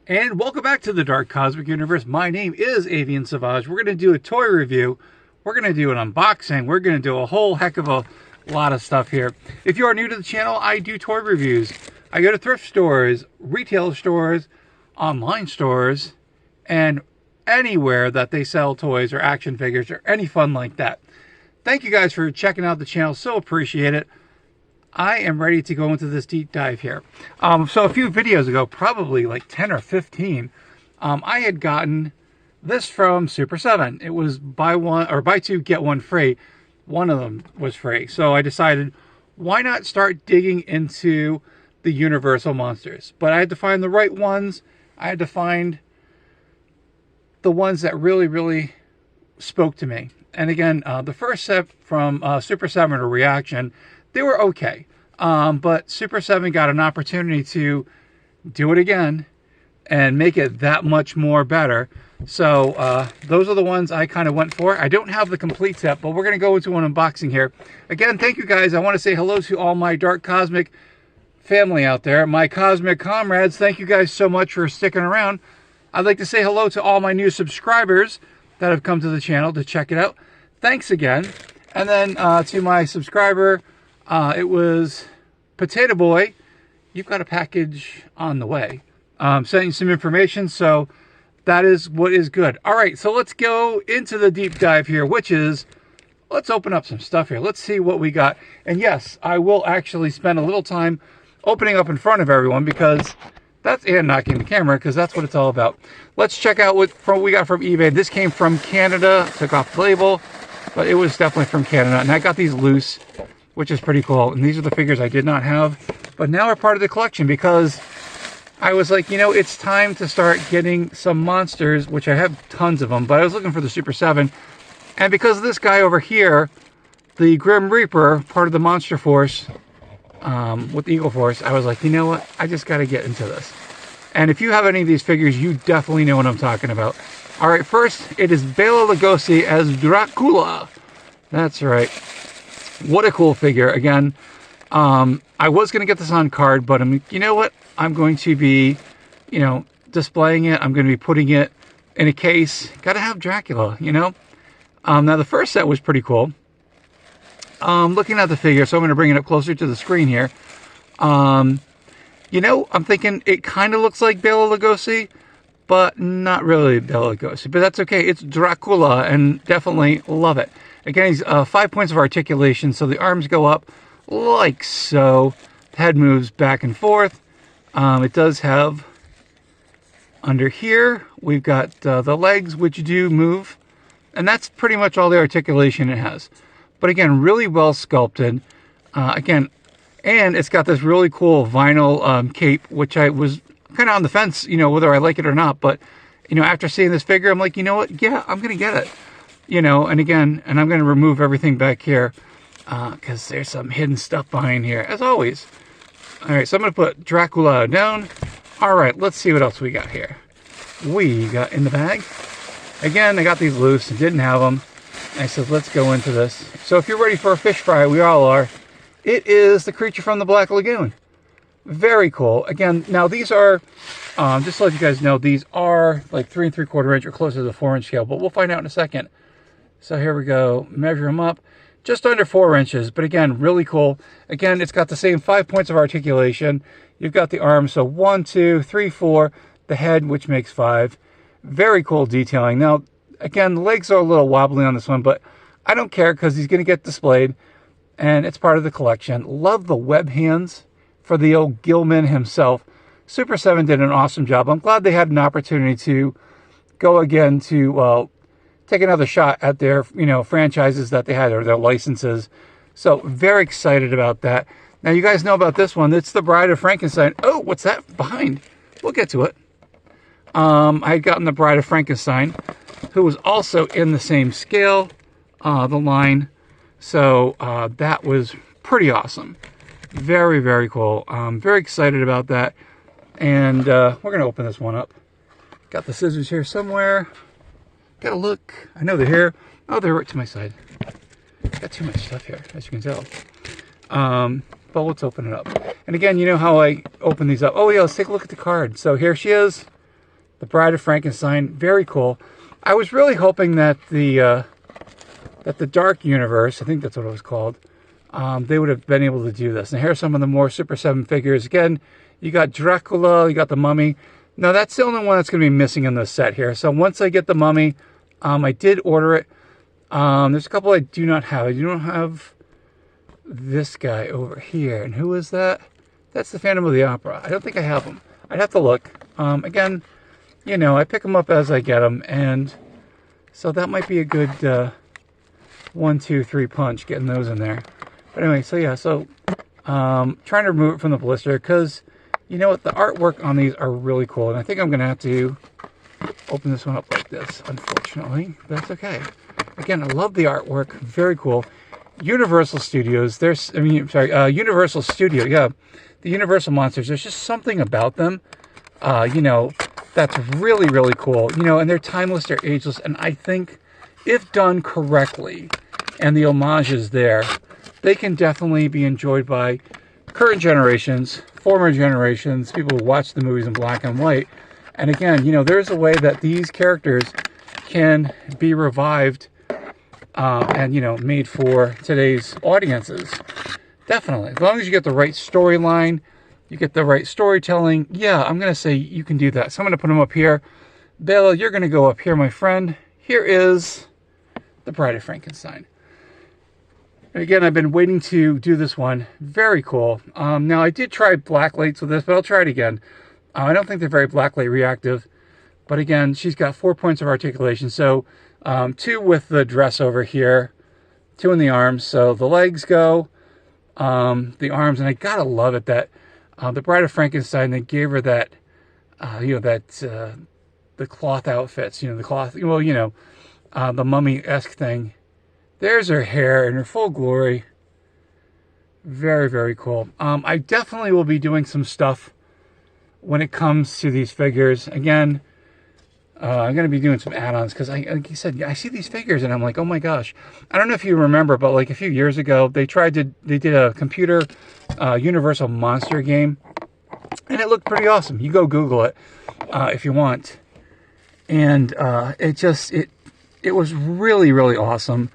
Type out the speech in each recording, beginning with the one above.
And welcome back to the Dark Cosmic Universe. My name is Avian Savage. We're going to do a toy review. We're going to do an unboxing. We're going to do a whole heck of a lot of stuff here. If you are new to the channel, I do toy reviews. I go to thrift stores, retail stores, online stores, and anywhere that they sell toys or action figures or any fun like that. Thank you guys for checking out the channel. So appreciate it. I am ready to go into this deep dive here. So a few videos ago, probably like 10 or 15, I had gotten this from Super 7. It was buy one or buy two, get one free. One of them was free. So I decided, why not start digging into the Universal monsters? But I had to find the right ones. I had to find the ones that really spoke to me. And again, the first set from Super 7 or Reaction, they were okay. But Super 7 got an opportunity to do it again and make it that much more better. So those are the ones I kind of went for. I don't have the complete set, but we're going to go into an unboxing here. Again, thank you guys. I want to say hello to all my Dark Cosmic family out there. My Cosmic Comrades, thank you guys so much for sticking around. I'd like to say hello to all my new subscribers that have come to the channel to check it out. Thanks again. And then to my subscriber, it was Potato Boy. You've got a package on the way. Sent you some information, so that is what is good. All right, so let's go into the deep dive here, which is, let's open up some stuff here. Let's see what we got. And yes, I will actually spend a little time opening up in front of everyone because and knocking the camera, because that's what it's all about. Let's check out what we got from eBay. This came from Canada. Took off the label, but it was definitely from Canada. And I got these loose, which is pretty cool. And these are the figures I did not have, but now are part of the collection because I was like, you know, it's time to start getting some monsters, which I have tons of them, but I was looking for the Super 7. And because of this guy over here, the Grim Reaper, part of the Monster Force, with the Eagle Force, I was like, you know what? I just got to get into this. And if you have any of these figures, you definitely know what I'm talking about. All right, first, it is Bela Lugosi as Dracula. That's right. What a cool figure. Again, I was going to get this on card, but you know what? I'm going to be, displaying it. I'm going to be putting it in a case. Got to have Dracula, you know? Now, the first set was pretty cool. Looking at the figure, so I'm going to bring it up closer to the screen here. I'm thinking it kind of looks like Bela Lugosi, but not really Bela Lugosi. But that's okay. It's Dracula, and definitely love it. Again, he's 5 points of articulation, so the arms go up like so. The head moves back and forth. It does have, under here, we've got the legs, which do move. And that's pretty much all the articulation it has. But again, really well sculpted. And it's got this really cool vinyl cape, which I was kind of on the fence, whether I like it or not. But, after seeing this figure, I'm like, you know what? Yeah, I'm going to get it. And again, I'm going to remove everything back here because there's some hidden stuff behind here, as always. All right, so I'm going to put Dracula down. All right, let's see what else we got here. We got in the bag. Again, I got these loose and didn't have them. I said, let's go into this. So if you're ready for a fish fry, we all are. It is the creature from the Black Lagoon. Very cool. Again, now these are, just to let you guys know, these are like 3 3/4 inch or closer to the 4-inch scale, but we'll find out in a second. So here we go. Measure them up. Just under 4 inches, but again, really cool. Again, it's got the same 5 points of articulation. You've got the arms, so 1, 2, 3, 4. The head, which makes 5. Very cool detailing. Now, again, the legs are a little wobbly on this one, but I don't care because he's going to get displayed, and it's part of the collection. Love the web hands for the old Gilman himself. Super 7 did an awesome job. I'm glad they had an opportunity to go again to take another shot at their, franchises that they had or their licenses. So very excited about that. Now, you guys know about this one. It's the Bride of Frankenstein. Oh, what's that behind? We'll get to it. I had gotten the Bride of Frankenstein, who was also in the same scale, the line. So that was pretty awesome. Very cool. Very excited about that. And we're going to open this one up. Got the scissors here somewhere. Gotta look. I know they're here. Oh, they're right to my side. Got too much stuff here, as you can tell. But let's open it up. And again, you know how I open these up. Oh yeah, let's take a look at the card. So here she is. The Bride of Frankenstein, very cool. I was really hoping that the Dark Universe, I think that's what it was called, they would have been able to do this. And here's some of the more Super 7 figures. Again, you got Dracula, you got the Mummy. Now, that's the only one that's going to be missing in this set here. So once I get the Mummy, I did order it. There's a couple I do not have. I do not have this guy over here. And who is that? That's the Phantom of the Opera. I don't think I have him. I'd have to look. Again, you know, I pick them up as I get them. And so that might be a good 1, 2, 3 punch getting those in there. But anyway, so yeah, so trying to remove it from the blister because, you know what, the artwork on these are really cool. And I think I'm going to have to open this one up like this, unfortunately. But that's okay. Again, I love the artwork. Very cool. Universal Studios. Universal Studio. Yeah, the Universal monsters. There's just something about them, you know, that's really, really cool. You know, and they're timeless, they're ageless. And I think if done correctly and the homage is there, they can definitely be enjoyed by current generations, former generations, people who watch the movies in black and white. And again, you know, there's a way that these characters can be revived and, you know, made for today's audiences. Definitely. As long as you get the right storyline, you get the right storytelling, yeah, I'm going to say you can do that. So I'm going to put them up here. Bela, you're going to go up here, my friend. Here is the Bride of Frankenstein. And again, I've been waiting to do this one. Very cool. Now, I did try blacklights with this, but I'll try it again. I don't think they're very blacklight reactive. But again, she's got 4 points of articulation. So 2 with the dress over here, 2 in the arms. So the legs go, the arms, and I gotta love it that the Bride of Frankenstein, they gave her that, you know, that the cloth outfits, you know, the cloth, well, you know, the mummy-esque thing. There's her hair in her full glory. Very, very cool. I definitely will be doing some stuff when it comes to these figures. Again, I'm going to be doing some add-ons because, like you said, I see these figures and I'm like, oh my gosh. I don't know if you remember, but like a few years ago, they did a computer Universal Monster game, and it looked pretty awesome. You go Google it if you want. And it was really, really awesome.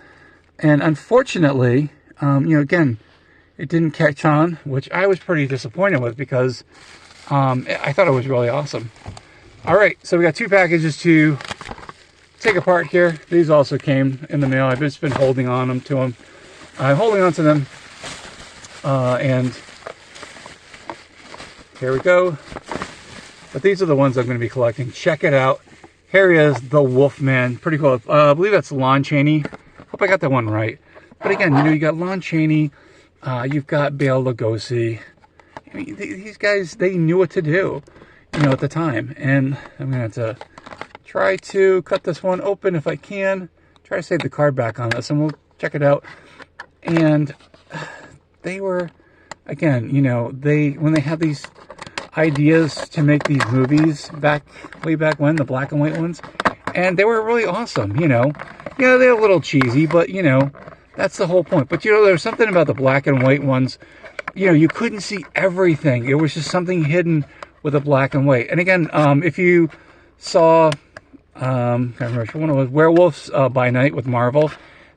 And unfortunately, you know, again, it didn't catch on, which I was pretty disappointed with because I thought it was really awesome. All right, so we got 2 packages to take apart here. These also came in the mail. I've just been holding on to them. I'm holding on to them, and here we go. But these are the ones I'm going to be collecting. Check it out. Here he is, the Wolfman. Pretty cool. I believe that's Lon Chaney. Hope I got that one right. But again, you know, you got Lon Chaney. You've got Bela Lugosi. I mean, these guys, they knew what to do, you know, at the time. And I'm going to have to try to cut this one open if I can. Try to save the card back on this, and we'll check it out. And they were, again, you know, when they had these ideas to make these movies way back when, the black and white ones, and they were really awesome, you know. You know, they're a little cheesy, but, you know, that's the whole point. But, you know, there's something about the black and white ones, you know, you couldn't see everything. It was just something hidden with the black and white. And again, if you saw, I can't remember which one it was, Werewolves by Night with Marvel,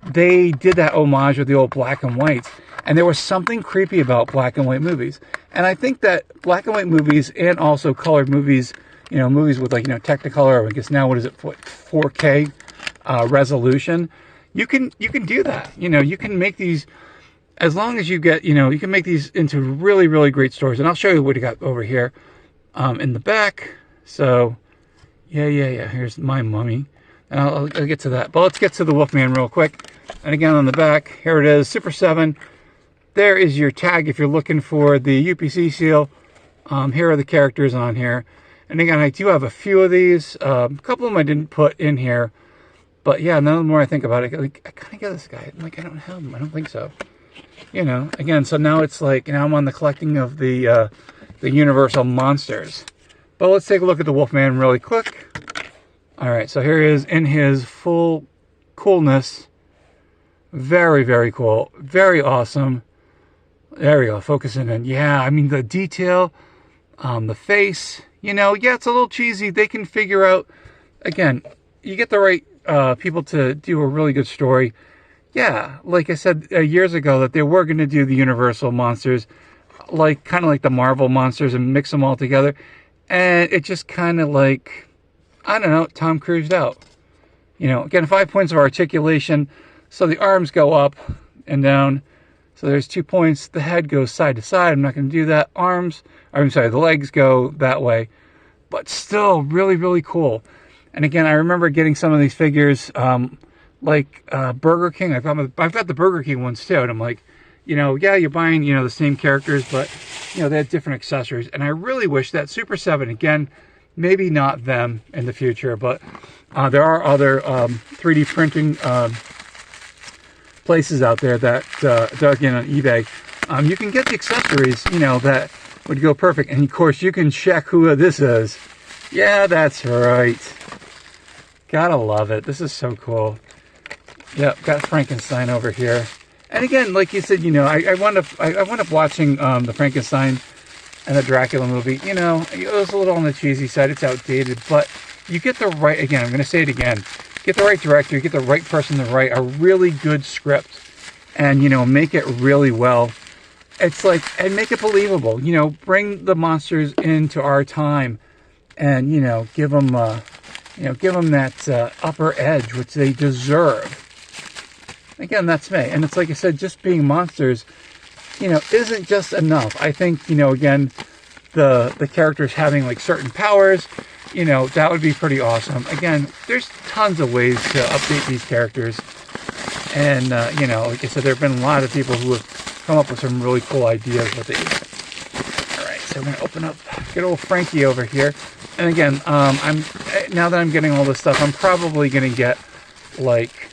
they did that homage with the old black and whites. And there was something creepy about black and white movies. And I think that black and white movies and also colored movies, you know, movies with, like, you know, Technicolor, or I guess now, what is it, 4K resolution, you can do that. You know, you can make these, as long as you get, you know, you can make these into really, really great stories. And I'll show you what I got over here in the back. So, yeah. Here's my mummy. And I'll get to that. But let's get to the Wolfman real quick. And again, on the back, here it is, Super 7. There is your tag if you're looking for the UPC seal. Here are the characters on here. And again, I do have a few of these. A couple of them I didn't put in here. But yeah, now the more I think about it, I kind of get this guy. I'm like, I don't have him. I don't think so. You know, again, so now it's like, now I'm on the collecting of the Universal monsters. But let's take a look at the Wolfman really quick. All right, so here he is in his full coolness. Very, very cool. Very awesome. There we go, focusing in. Yeah, I mean, the detail, the face, You know, yeah, it's a little cheesy. They can figure out, again, you get the right people to do a really good story. Yeah, like I said years ago, that they were going to do the Universal monsters, like kind of like the Marvel monsters, and mix them all together. And it just kind of like, I don't know, Tom Cruised out. You know, again, 5 points of articulation. So the arms go up and down. So there's 2 points. The head goes side to side. I'm not going to do that. The legs go that way. But still really, really cool. And again, I remember getting some of these figures, like Burger King. I've got the Burger King ones too. And I'm like, you know, yeah, you're buying, you know, the same characters, but, you know, they had different accessories. And I really wish that Super 7, again, maybe not them in the future, but there are other 3D printing places out there that, again, on eBay, you can get the accessories, you know, that would go perfect. And of course, you can check who this is. Yeah, that's right. Gotta love it. This is so cool. Yep, got Frankenstein over here. And again, like you said, you know, I wound up watching the Frankenstein and the Dracula movie. You know, it was a little on the cheesy side. It's outdated, but you get the right, again, I'm going to say it again, get the right director, you get the right person to write a really good script, and, you know, make it really well. It's like, and make it believable. You know, bring the monsters into our time, and, you know, give them that upper edge, which they deserve. Again, that's me. And it's like I said, just being monsters, you know, isn't just enough. I think, you know, again, the characters having like certain powers, you know, that would be pretty awesome. Again, there's tons of ways to update these characters. And, you know, like I said, there have been a lot of people who have come up with some really cool ideas with these. All right, so we're going to open up, get old Frankie over here. And again, now that I'm getting all this stuff, I'm probably going to get like,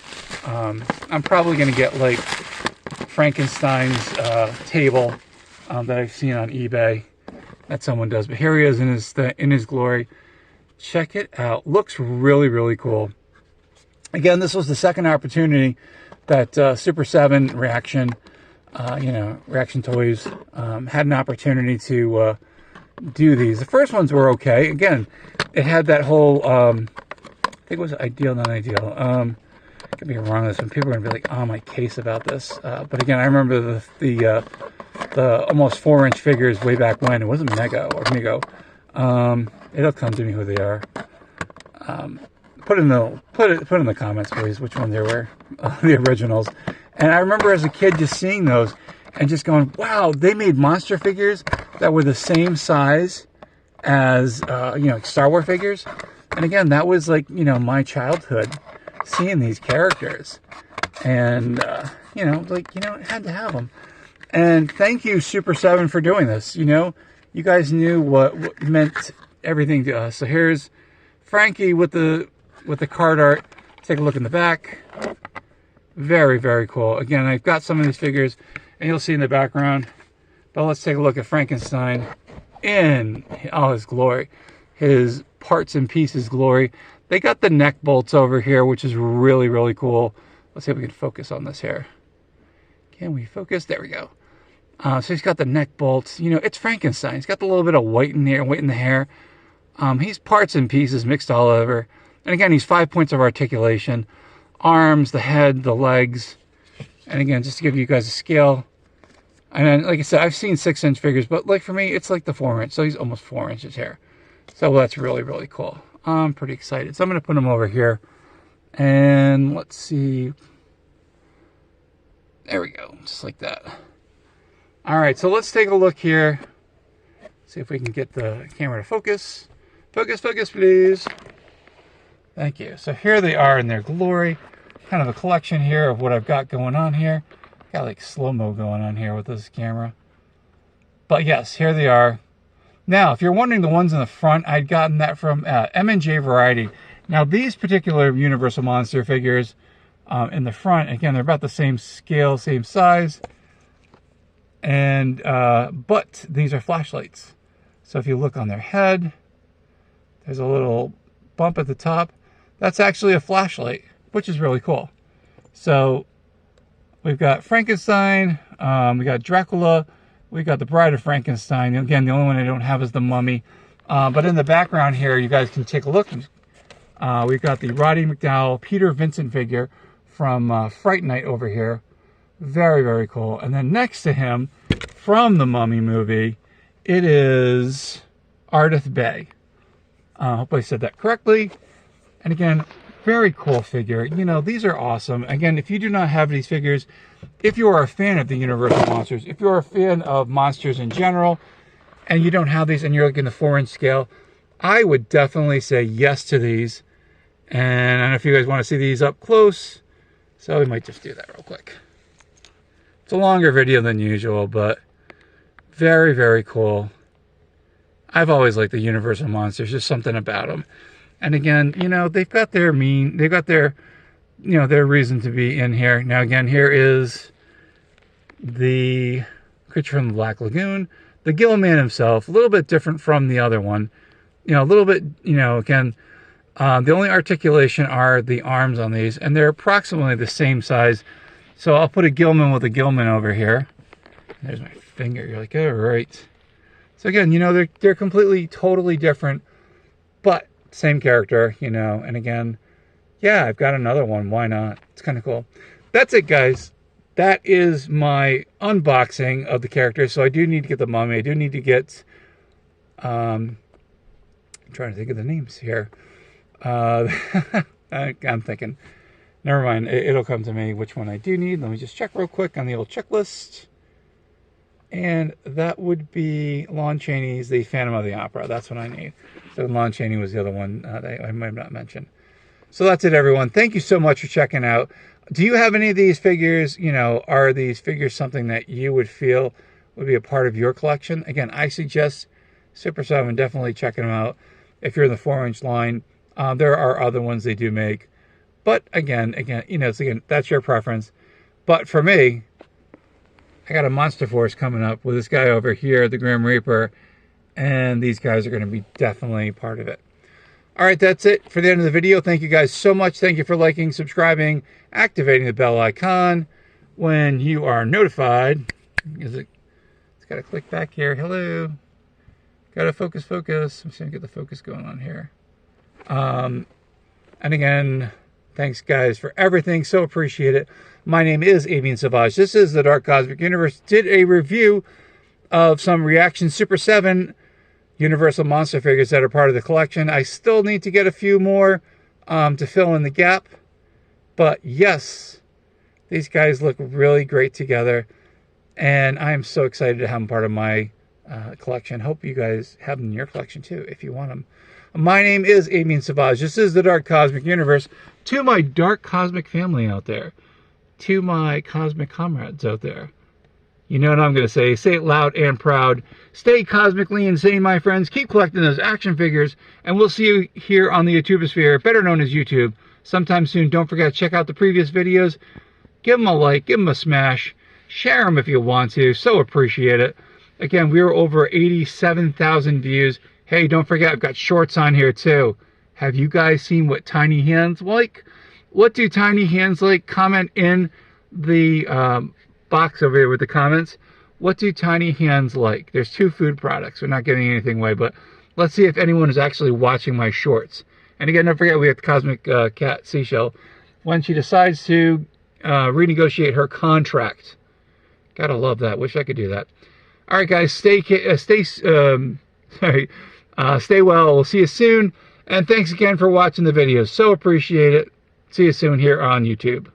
Frankenstein's table that I've seen on eBay that someone does. But here he is in his glory. Check it out. Looks really, really cool. Again, this was the second opportunity that Super 7 Reaction, Reaction Toys had an opportunity to do these. The first ones were okay. Again, it had that whole, I think it was ideal, not ideal. Could be wrong on this one. People are gonna be like, "Oh, my case about this." But again, I remember the almost 4-inch figures way back when. It wasn't Mego or Migo. It'll come to me who they are. Put in the comments, please, which one they were, the originals. And I remember as a kid just seeing those and just going, "Wow, they made monster figures that were the same size as Star Wars figures." And again, that was like, you know, my childhood, seeing these characters, and it had to have them. And thank you, Super 7, for doing this. You know, you guys knew what meant everything to us. So here's Frankie with the card art. Take a look in the back. Very, very cool. Again, I've got some of these figures, and you'll see in the background. But let's take a look at Frankenstein in all his glory, his parts and pieces glory. They got the neck bolts over here, which is really, really cool. Let's see if we can focus on this here. Can we focus? There we go. So he's got the neck bolts. You know, it's Frankenstein. He's got the little bit of white in here, white in the hair. He's parts and pieces mixed all over. And again, he's 5 points of articulation. Arms, the head, the legs. And again, just to give you guys a scale. And then, like I said, I've seen 6-inch figures, but like for me, it's like the 4-inch. So he's almost 4 inches here. So that's really, really cool. I'm pretty excited. So I'm going to put him over here. And let's see. There we go. Just like that. All right. So let's take a look here. See if we can get the camera to focus. Focus, focus, please. Thank you. So here they are in their glory. Kind of a collection here of what I've got going on here. Got like slow-mo going on here with this camera. But yes, here they are. Now, if you're wondering the ones in the front, I'd gotten that from M&J Variety. Now, these particular Universal Monster figures in the front, again, they're about the same scale, same size. And but these are flashlights. So if you look on their head, there's a little bump at the top. That's actually a flashlight, which is really cool. So we've got Frankenstein, we got Dracula, we got the Bride of Frankenstein. Again, the only one I don't have is the Mummy. But in the background here, you guys can take a look. We've got the Roddy McDowell Peter Vincent figure from Fright Night over here. Very, very cool. And then next to him, from the Mummy movie, it is Ardith Bay. Hope I said that correctly. And again, very cool figure. You know, these are awesome. Again, if you do not have these figures, if you are a fan of the Universal Monsters, if you're a fan of monsters in general, and you don't have these and you're looking at the 4-inch scale, I would definitely say yes to these. And I don't know if you guys want to see these up close, so we might just do that real quick. It's a longer video than usual, but very, very cool. I've always liked the Universal Monsters, just something about them. And again, you know, they've got their you know, their reason to be in here. Now again, here is the creature from the Black Lagoon, the Gill Man himself, a little bit different from the other one. You know, a little bit, you know, again, the only articulation are the arms on these, and they're approximately the same size. So I'll put a Gilman with a Gilman over here. There's my finger. You're like, all right. So again, you know, they're completely, totally different, but same character, you know. And again, yeah, I've got another one. Why not? It's kind of cool. That's it, guys. That is my unboxing of the characters. So I do need to get the Mummy. I do need to get, I'm trying to think of the names here. I'm thinking, never mind. It'll come to me which one I do need. Let me just check real quick on the old checklist. And that would be Lon Chaney's The Phantom of the Opera. That's what I need. So Lon Chaney was the other one that I might have not mentioned. So that's it, everyone. Thank you so much for checking out. Do you have any of these figures? You know, are these figures something that you would feel would be a part of your collection? Again, I suggest Super 7, definitely checking them out. If you're in the 4-inch line, there are other ones they do make. But again, you know, again, that's your preference. But for me, I got a Monster Force coming up with this guy over here, the Grim Reaper, and these guys are going to be definitely part of it. All right, that's it for the end of the video. Thank you guys so much. Thank you for liking, subscribing, activating the bell icon when you are notified. It's got to click back here. Hello. Got to focus. I'm just going to get the focus going on here. And again, thanks, guys, for everything. So appreciate it. My name is Avian Savage. This is the Dark Cosmic Universe. Did a review of some Reaction Super 7 Universal Monster figures that are part of the collection. I still need to get a few more to fill in the gap. But yes, these guys look really great together. And I am so excited to have them part of my collection. Hope you guys have them in your collection too, if you want them. My name is Avian Savage. This is the Dark Cosmic Universe. To my Dark Cosmic family out there. To my Cosmic Comrades out there. You know what I'm going to say. Say it loud and proud. Stay cosmically insane, my friends. Keep collecting those action figures. And we'll see you here on the YouTubeosphere, better known as YouTube, sometime soon. Don't forget to check out the previous videos. Give them a like. Give them a smash. Share them if you want to. So appreciate it. Again, we are over 87,000 views. Hey, don't forget, I've got shorts on here too. Have you guys seen what tiny hands like? What do tiny hands like? Comment in the box over there with the comments. What do tiny hands like? There's 2 food products. We're not giving anything away, but let's see if anyone is actually watching my shorts. And again, don't forget, we have the Cosmic Cat Seashell. When she decides to renegotiate her contract. Gotta love that. Wish I could do that. All right, guys, stay well. We'll see you soon. And thanks again for watching the video. So appreciate it. See you soon here on YouTube.